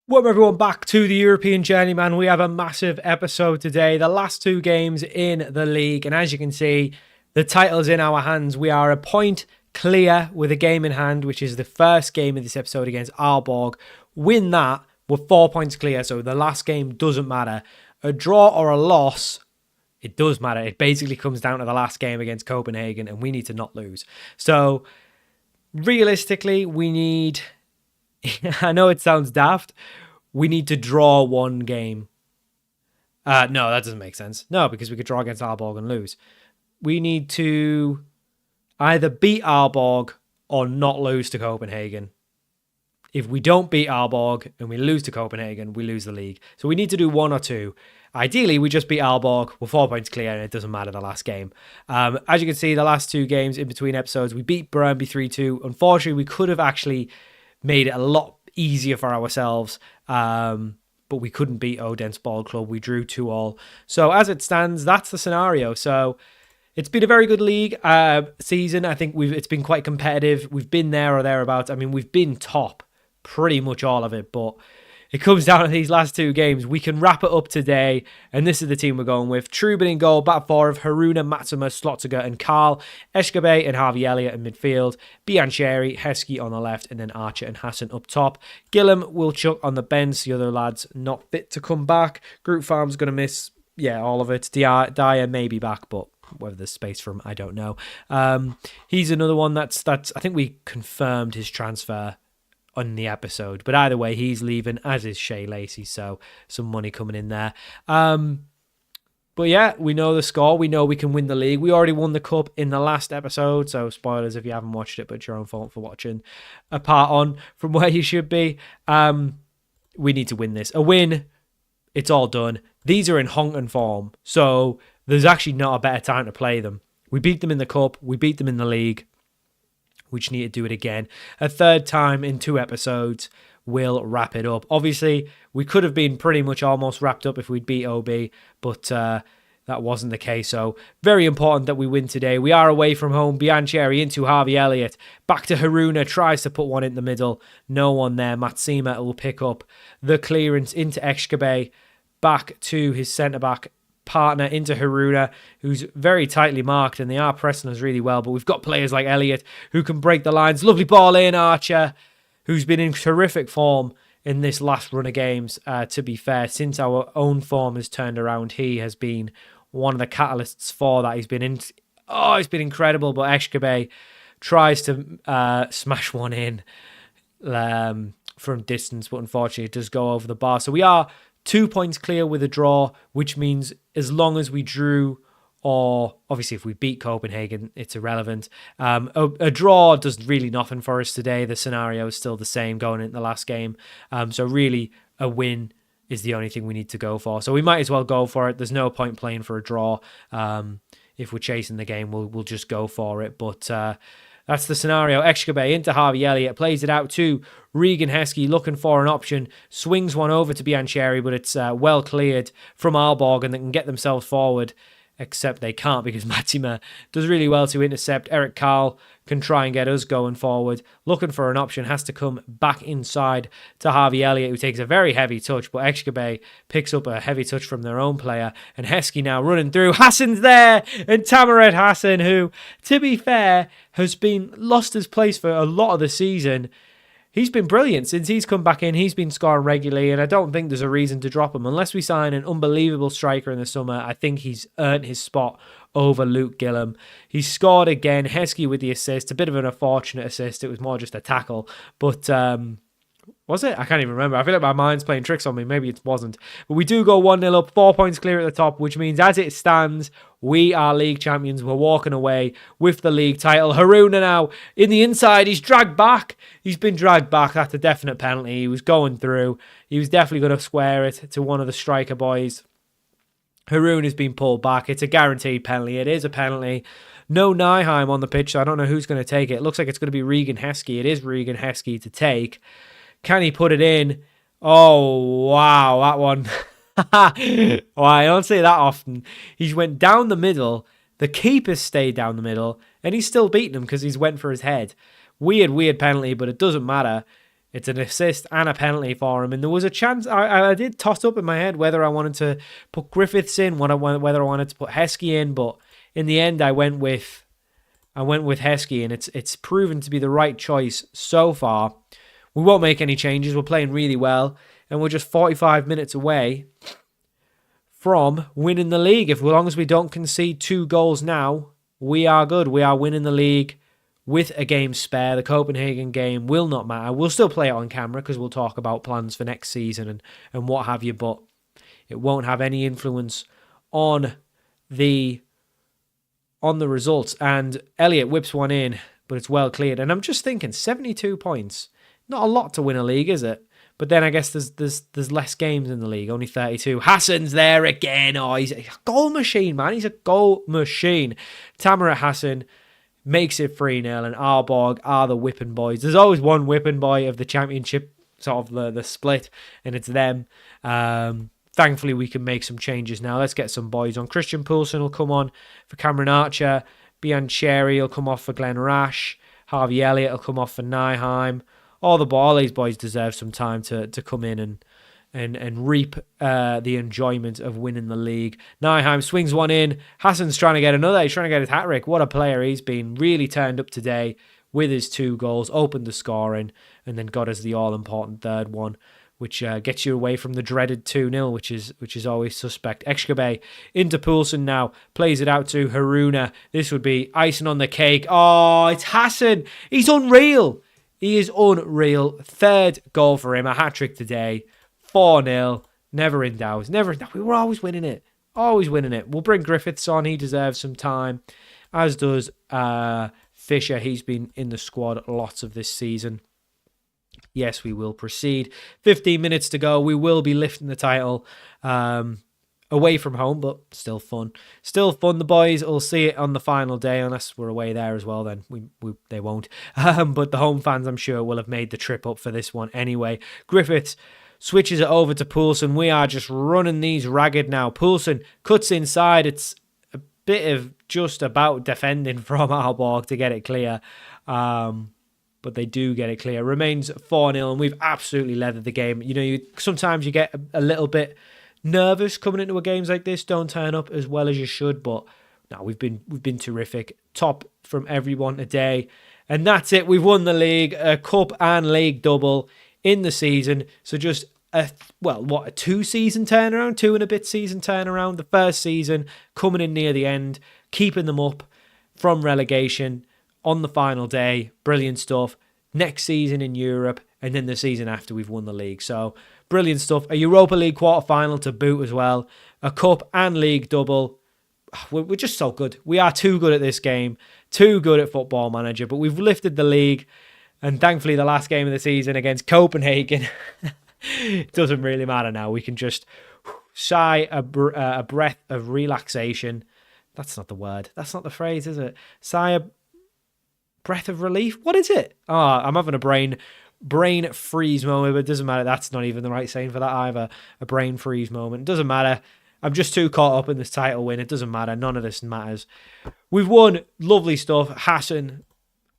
Welcome everyone back to the European Journeyman. We have a massive episode today. The last two games in the league. And as you can see, the title's in our hands. We are a point clear with a game in hand, which is the first game of this episode against Aalborg. Win that, we're 4 points clear. So the last game doesn't matter. A draw or a loss, it does matter. It basically comes down to the last game against Copenhagen and we need to not lose. So realistically, we need... I know it sounds daft. We need to draw one game. No, that doesn't make sense. No, because we could draw against Aalborg and lose. We need to either beat Aalborg or not lose to Copenhagen. If we don't beat Aalborg and we lose to Copenhagen, we lose the league. So we need to do one or two. Ideally, we just beat Aalborg. We're 4 points clear and it doesn't matter the last game. As you can see, the last two games in between episodes, we beat Brøndby 3-2. Unfortunately, we could have actually made it a lot easier for ourselves, but we couldn't beat Odense Ball Club. We drew 2-2. So as it stands, that's the scenario. So it's been a very good league season. I think it's been quite competitive. We've been there or thereabouts. I mean, we've been top pretty much all of it, but it comes down to these last two games. We can wrap it up today, and this is the team we're going with. Trubin in goal, back four of Haruna, Matsuma, Slotziger and Karl. Eshkabe and Harvey Elliott in midfield. Biancheri, Heskey on the left, and then Archer and Hassan up top. Gillum, Wilczuk on the bench. The other lads not fit to come back. Group Farm's going to miss, all of it. Dyer may be back, but whether there's space for him, I don't know. He's another one that's I think we confirmed his transfer on the episode, but either way, he's leaving, as is Shea Lacey, so some money coming in there. But yeah, we know the score. We know we can win the league. We already won the cup in the last episode, so spoilers if you haven't watched it, but it's your own fault for watching a part on from where you should be. We need to win this. A win, it's all done. These are in honking form, so there's actually not a better time to play them. We beat them in the cup. We beat them in the league. We just need to do it again. A third time in 2 episodes will wrap it up. Obviously, we could have been pretty much almost wrapped up if we'd beat OB, but that wasn't the case. So very important that we win today. We are away from home. Biancheri into Harvey Elliott. Back to Haruna. Tries to put one in the middle. No one there. Matsima will pick up the clearance into Eshkabe. Back to his centre-back partner into Haruna, who's very tightly marked, and they are pressing us really well, but we've got players like Elliott who can break the lines. Lovely ball in, Archer, who's been in terrific form in this last run of games. To be fair, since our own form has turned around, he has been one of the catalysts for that. He's been incredible, but Eshkabe tries to smash one in from distance, but unfortunately it does go over the bar. So we are 2 points clear with a draw, which means as long as we drew, or obviously if we beat Copenhagen, it's irrelevant. A draw does really nothing for us today. The scenario is still the same going into the last game. So really a win is the only thing we need to go for. So we might as well go for it. There's no point playing for a draw. If we're chasing the game, we'll just go for it. But that's the scenario. Eshkabe into Harvey Elliott, plays it out to Regan Heskey, looking for an option, swings one over to Biancheri, but it's well cleared from Aalborg, and they can get themselves forward, except they can't because Matsima does really well to intercept. Eric Karl can try and get us going forward, looking for an option, has to come back inside to Harvey Elliott, who takes a very heavy touch, but Eshkabe picks up a heavy touch from their own player, and Heskey now running through. Hassan's there, and Tamared Hassan, who, to be fair, has been lost his place for a lot of the season. He's been brilliant since he's come back in. He's been scoring regularly, and I don't think there's a reason to drop him. Unless we sign an unbelievable striker in the summer, I think he's earned his spot over Luke Gillum. He's scored again. Heskey with the assist. A bit of an unfortunate assist. It was more just a tackle. But was it? I can't even remember. I feel like my mind's playing tricks on me. Maybe it wasn't. But we do go 1-0 up, 4 points clear at the top, which means as it stands, we are league champions. We're walking away with the league title. Haruna now in the inside. He's dragged back. He's been dragged back. That's a definite penalty. He was going through. He was definitely going to square it to one of the striker boys. Haruna has been pulled back. It's a guaranteed penalty. It is a penalty. No Nyheim on the pitch, so I don't know who's going to take it. It looks like it's going to be Regan Heskey. It is Regan Heskey to take. Can he put it in? Oh, wow, that one. Oh, I don't say that often. He went down the middle. The keeper stayed down the middle, and he's still beating him because he's went for his head. Weird penalty, but it doesn't matter. It's an assist and a penalty for him. And there was a chance, I did toss up in my head whether I wanted to put Griffiths in, whether I wanted to put Heskey in, but in the end I went with Heskey, and it's proven to be the right choice so far. We won't make any changes. We're playing really well, and we're just 45 minutes away from winning the league. As long as we don't concede 2 goals now, we are good. We are winning the league with a game spare. The Copenhagen game will not matter. We'll still play it on camera because we'll talk about plans for next season and what have you, but it won't have any influence on the results. And Elliott whips one in, but it's well cleared. And I'm just thinking, 72 points. Not a lot to win a league, is it? But then I guess there's less games in the league, only 32. Hassan's there again. Oh, he's a goal machine, man. He's a goal machine. Tamer Hassan makes it 3-0, and Aalborg are the whipping boys. There's always one whipping boy of the championship, sort of the split, and it's them. Thankfully, we can make some changes now. Let's get some boys on. Christian Poulsen will come on for Cameron Archer. Biancheri will come off for Glenn Rash. Harvey Elliott will come off for Nyheim. All these boys deserve some time to come in and reap the enjoyment of winning the league. Nyheim swings one in. Hassan's trying to get another. He's trying to get his hat-trick. What a player he's been. Really turned up today with his 2 goals, opened the scoring, and then got us the all-important third one, which gets you away from the dreaded 2-0, which is always suspect. Ekshkabe into Poulsen now, plays it out to Haruna. This would be icing on the cake. Oh, it's Hassan. He's unreal. He is unreal. 3rd goal for him, a hat-trick today. 4-0. Never in doubt. We were always winning it. Always winning it. We'll bring Griffiths on. He deserves some time, as does Fisher. He's been in the squad lots of this season. Yes, we will proceed. 15 minutes to go. We will be lifting the title away from home, but still fun. Still fun. The boys will see it on the final day, unless we're away there as well, then they won't. But the home fans, I'm sure, will have made the trip up for this one anyway. Griffiths switches it over to Poulsen. We are just running these ragged now. Poulsen cuts inside. It's a bit of just about defending from Aalborg to get it clear. But they do get it clear. Remains 4-0, and we've absolutely leathered the game. You know, sometimes you get a little bit nervous coming into a games like this. Don't turn up as well as you should, but no, we've been terrific. Top from everyone today, and that's it. We've won the league, a cup and league double in the season. So just a 2-season turnaround, 2 and a bit season turnaround. The first season coming in near the end, keeping them up from relegation on the final day. Brilliant stuff. Next season in Europe, and then the season after we've won the league. So brilliant stuff. A Europa League quarter-final to boot as well. A cup and league double. We're just so good. We are too good at this game. Too good at Football Manager. But we've lifted the league. And thankfully, the last game of the season against Copenhagen, it doesn't really matter now. We can just sigh a breath of relaxation. That's not the word. That's not the phrase, is it? Sigh a breath of relief. What is it? Oh, I'm having a brain freeze moment, but it doesn't matter. That's not even the right saying for that either. A brain freeze moment. It doesn't matter. I'm just too caught up in this title win. It doesn't matter. None of this matters. We've won. Lovely stuff. Hassan,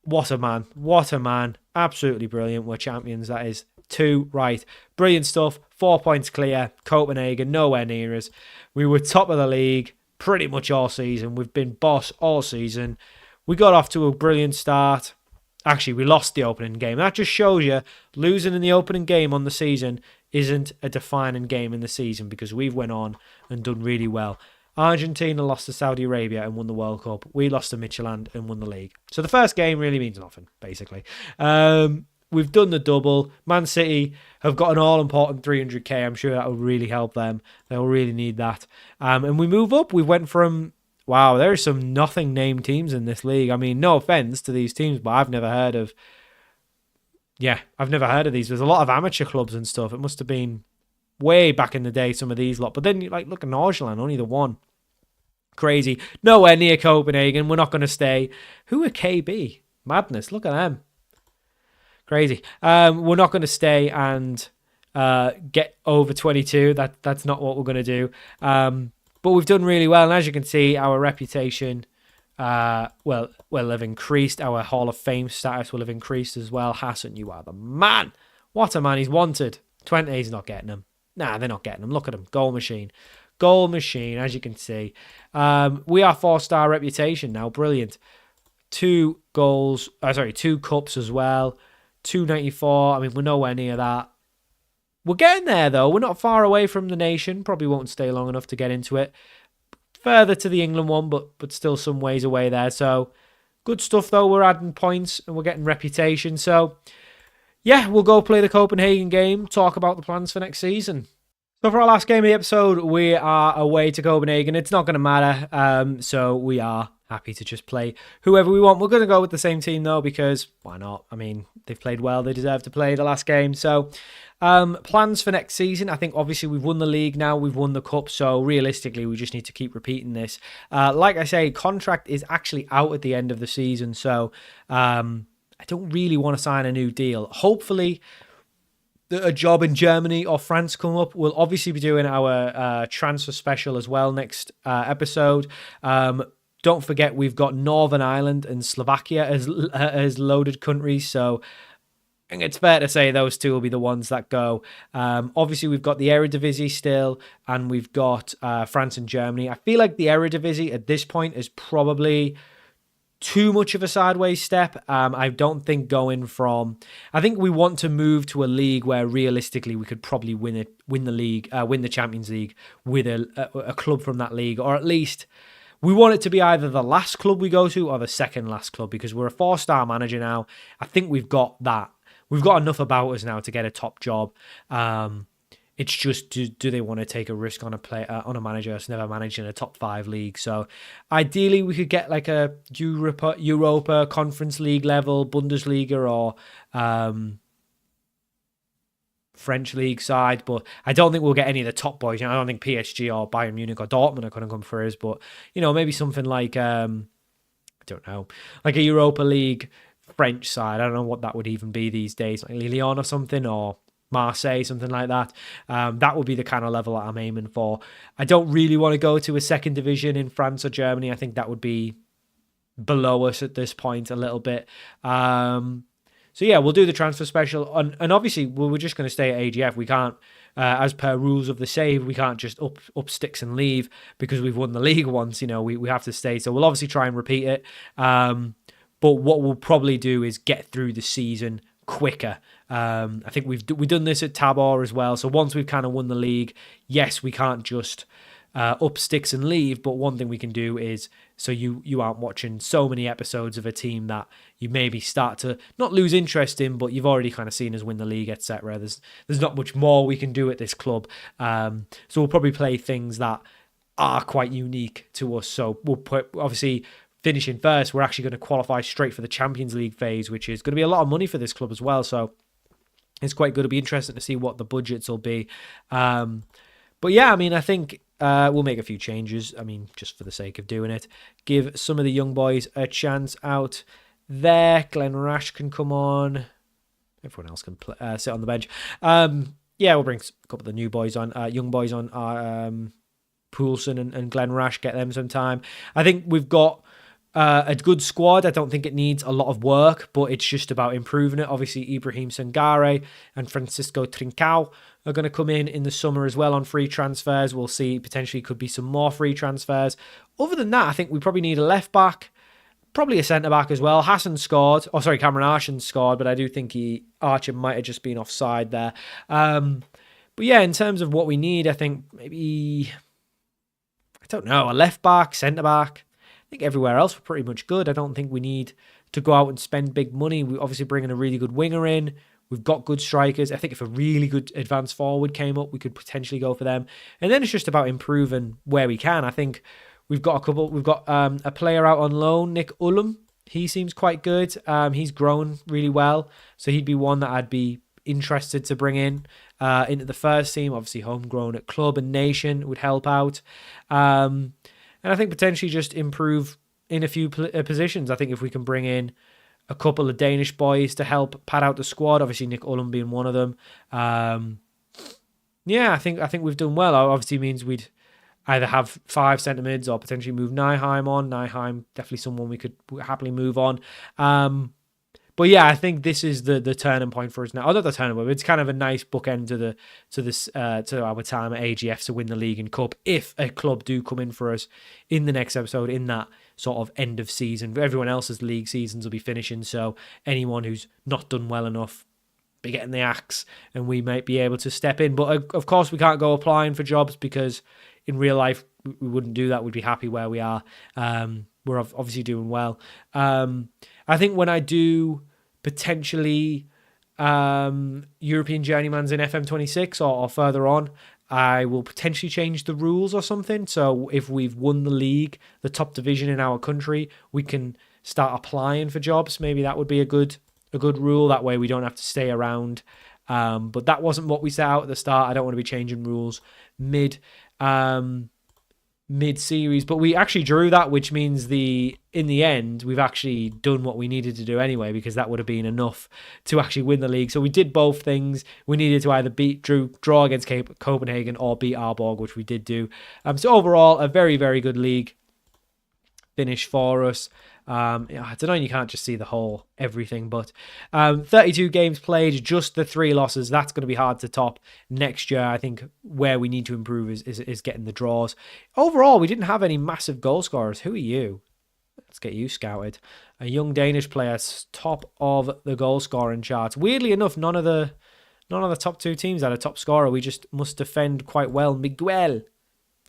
what a man. What a man. Absolutely brilliant. We're champions. That is 2 right. Brilliant stuff. 4 points clear. Copenhagen nowhere near us. We were top of the league pretty much all season. We've been boss all season. We got off to a brilliant start. Actually, we lost the opening game. That just shows you losing in the opening game on the season isn't a defining game in the season, because we've went on and done really well. Argentina lost to Saudi Arabia and won the World Cup. We lost to Midtjylland and won the league. So the first game really means nothing, basically. We've done the double. Man City have got an all-important 300k. I'm sure that will really help them. They'll really need that. And we move up. We went from... Wow, there are some nothing named teams in this league. I mean, no offense to these teams, but I've never heard of these. There's a lot of amateur clubs and stuff. It must have been way back in the day, some of these lot. But then, look at Nordsjælland, only the one. Crazy. Nowhere near Copenhagen. We're not going to stay. Who are KB? Madness. Look at them. Crazy. We're not going to stay and get over 22. That's not what we're going to do. But we've done really well, and as you can see, our reputation will have increased. Our Hall of Fame status will have increased as well. Hassan, you are the man. What a man, he's wanted. 20's not getting him. Nah, they're not getting him. Look at him. Goal machine. Goal machine, as you can see. We are 4-star reputation now. Brilliant. 2 goals. 2 cups as well. 294. I mean, we're nowhere near that. We're getting there, though. We're not far away from the nation. Probably won't stay long enough to get into it. Further to the England one, but still some ways away there. So, good stuff, though. We're adding points and we're getting reputation. So, yeah, we'll go play the Copenhagen game, talk about the plans for next season. So for our last game of the episode, we are away to Copenhagen. It's not going to matter, so we are happy to just play whoever we want. We're going to go with the same team, though, because why not? I mean, they've played well. They deserve to play the last game. So plans for next season, I think obviously we've won the league now. We've won the cup. So realistically, we just need to keep repeating this. Like I say, contract is actually out at the end of the season. So I don't really want to sign a new deal. Hopefully a job in Germany or France come up. We'll obviously be doing our transfer special as well next episode. Don't forget, we've got Northern Ireland and Slovakia as loaded countries, so I think it's fair to say those two will be the ones that go. Obviously, we've got the Eredivisie still, and we've got France and Germany. I feel like the Eredivisie at this point is probably too much of a sideways step. I don't think going from... I think we want to move to a league where realistically we could probably win the Champions League with a club from that league, or at least we want it to be either the last club we go to or the second last club, because we're a 4-star manager now. I think we've got that. We've got enough about us now to get a top job. It's just, do they want to take a risk on a manager that's never managed in a top 5 league? So ideally, we could get like a Europa Conference League level, Bundesliga or French league side. But I don't think we'll get any of the top boys. I don't think PSG or Bayern Munich or Dortmund are going to come for us. But, maybe something like, I don't know, like a Europa League French side. I don't know what that would even be these days, like Lyon or something, or Marseille, something like that. That would be the kind of level that I'm aiming for. I don't really want to go to a second division in France or Germany. I think that would be below us at this point a little bit. So yeah, we'll do the transfer special. And obviously, we're just going to stay at AGF. We can't, as per rules of the save, we can't just up sticks and leave because we've won the league once. We have to stay. So we'll obviously try and repeat it. But what we'll probably do is get through the season quicker. I think we've done this at Tabor as well. So once we've kind of won the league, yes, we can't just up sticks and leave. But one thing we can do is, so you aren't watching so many episodes of a team that you maybe start to not lose interest in, but you've already kind of seen us win the league, etc. There's not much more we can do at this club. So we'll probably play things that are quite unique to us. So we'll obviously finishing first, we're actually going to qualify straight for the Champions League phase, which is going to be a lot of money for this club as well. So it's quite good. It'll be interesting to see what the budgets will be. But yeah, I mean, I think we'll make a few changes. I mean, just for the sake of doing it. Give some of the young boys a chance out there. Glenn Rash can come on. Everyone else can sit on the bench. Yeah, we'll bring a couple of the new boys on, young boys on, Poulsen and Glenn Rash, get them some time. I think we've got a good squad. I don't think it needs a lot of work, but it's just about improving it. Obviously, Ibrahim Sangare and Francisco Trincao are going to come in the summer as well on free transfers. We'll see, potentially could be some more free transfers. Other than that, I think we probably need a left back, probably a centre back as well. Cameron Arshan scored, but I do think Archer might have just been offside there. But yeah, in terms of what we need, I think maybe, I don't know, a left back, centre back. I think everywhere else we're pretty much good. I don't think we need to go out and spend big money. We obviously bringing a really good winger in. We've got good strikers. I think if a really good advanced forward came up, we could potentially go for them. And then it's just about improving where we can. I think we've got a player out on loan, Nick Ullum. He seems quite good. He's grown really well. So he'd be one that I'd be interested to bring in into the first team. Obviously homegrown at club and nation would help out. And I think potentially just improve in a few positions. I think if we can bring in a couple of Danish boys to help pad out the squad, obviously Nick Ullum being one of them. Yeah, I think we've done well. Obviously means we'd either have 5 centre mids or potentially move Nyheim on. Nyheim, definitely someone we could happily move on. But But yeah, I think this is the turning point for us now. Oh, not the turning point, but it's kind of a nice bookend to our time at AGF to win the league and cup. If a club do come in for us in the next episode, in that sort of end of season, everyone else's league seasons will be finishing. So anyone who's not done well enough be getting the axe, and we might be able to step in. But of course, we can't go applying for jobs because in real life we wouldn't do that. We'd be happy where we are. We're obviously doing well. I think when I do potentially European Journeymans in FM26 or further on, I will potentially change the rules or something. So if we've won the league, the top division in our country, we can start applying for jobs. Maybe that would be a good rule. That way we don't have to stay around. But that wasn't what we set out at the start. I don't want to be changing rules mid-series, but we actually drew that, which means in the end we've actually done what we needed to do anyway, because that would have been enough to actually win the league. So we did both things. We needed to either draw against Copenhagen or beat Aalborg, which we did do. So overall, a very, very good league finish for us. I don't know, you can't just see the whole everything, but 32 games played, just the 3 losses. That's going to be hard to top next year. I think where we need to improve is getting the draws. Overall, we didn't have any massive goal scorers. Who are you? Let's get you scouted. A young Danish player, top of the goal scoring charts. Weirdly enough, none of the top 2 teams had a top scorer. We just must defend quite well. Miguel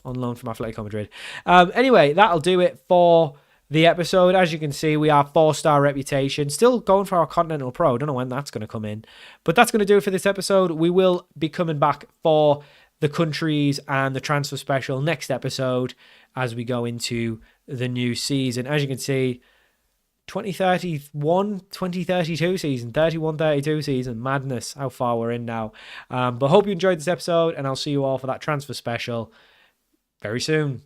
on loan from Atletico Madrid. Anyway, that'll do it for the episode. As you can see, we are 4-star reputation. Still going for our Continental Pro. Don't know when that's going to come in. But that's going to do it for this episode. We will be coming back for the countries and the transfer special next episode as we go into the new season. As you can see, 2032 season, 31-32 season. Madness how far we're in now. But hope you enjoyed this episode, and I'll see you all for that transfer special very soon.